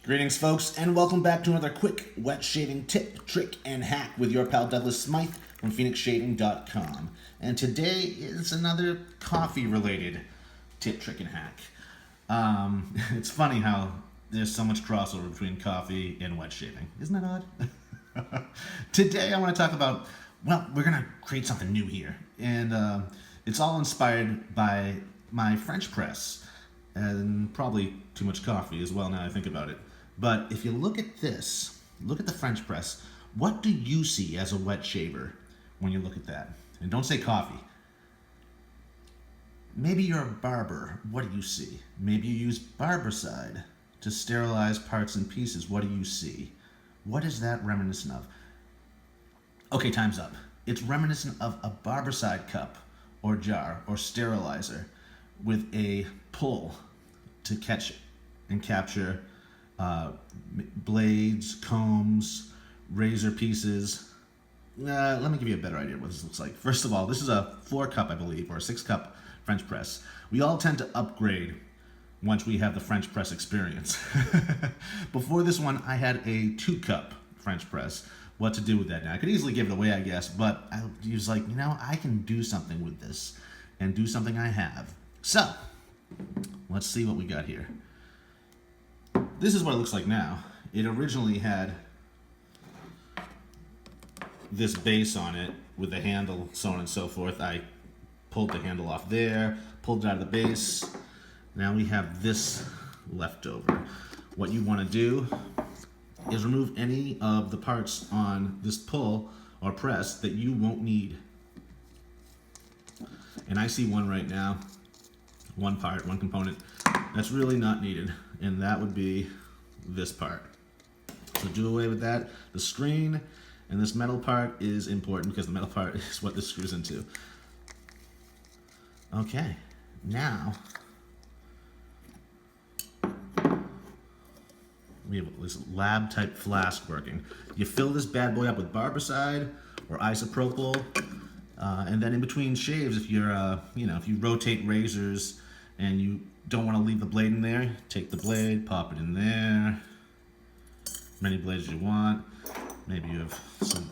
Greetings, folks, and welcome back to another quick wet shaving tip, trick, and hack with your pal Douglas Smythe from PhoenixShaving.com. And today is another coffee-related tip, trick, and hack. It's funny how there's so much crossover between coffee and wet shaving. Isn't that odd? Today I want to talk about, well, we're going to create something new here. And it's all inspired by my French press. And probably too much coffee as well now I think about it. But if you look at this, look at the French press, what do you see as a wet shaver when you look at that? And don't say coffee. Maybe you're a barber. What do you see? Maybe you use Barbicide to sterilize parts and pieces. What do you see? What is that reminiscent of? Okay, time's up. It's reminiscent of a Barbicide cup or jar or sterilizer with a pull to catch and capture blades, combs, razor pieces. Let me give you a better idea of what this looks like. First of all, this is a 4-cup, I believe, or a 6-cup French press. We all tend to upgrade once we have the French press experience. Before this one, I had a 2-cup French press. What to do with that now? I could easily give it away, I guess, but I was like, I can do something with this and do something I have. So, let's see what we got here. This is what it looks like now. It originally had this base on it with the handle, so on and so forth. I pulled the handle off there, pulled it out of the base. Now we have this left over. What you want to do is remove any of the parts on this pull or press that you won't need. And I see one right now, one part, one component that's really not needed, and that would be this part. So do away with that. The screen and this metal part is important because the metal part is what this screws into. Okay, now we have this lab type flask working. You fill this bad boy up with Barbicide or isopropyl, and then in between shaves, if you're, if you rotate razors and you don't want to leave the blade in there, take the blade, pop it in there. Many blades you want. Maybe you have some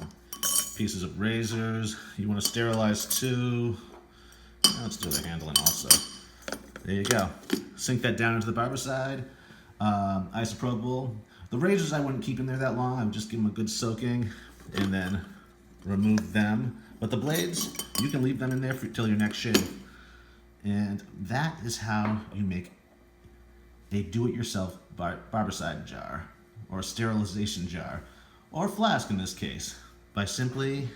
pieces of razors you want to sterilize too. Let's do the handling also. There you go. Sink that down into the Barbicide, isopropyl. The razors I wouldn't keep in there that long. I would just give them a good soaking and then remove them. But the blades, you can leave them in there till your next shave. And that is how you make a do-it-yourself Barbicide jar, or a sterilization jar, or flask in this case, by simply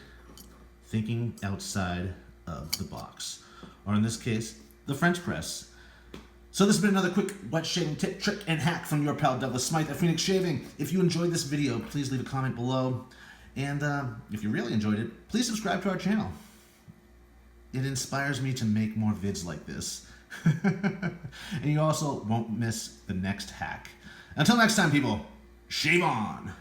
thinking outside of the box, or in this case, the French press. So this has been another quick wet shaving tip, trick, and hack from your pal Douglas Smythe at Phoenix Shaving. If you enjoyed this video, please leave a comment below, and if you really enjoyed it, please subscribe to our channel. It inspires me to make more vids like this. And you also won't miss the next hack. Until next time, people, shave on!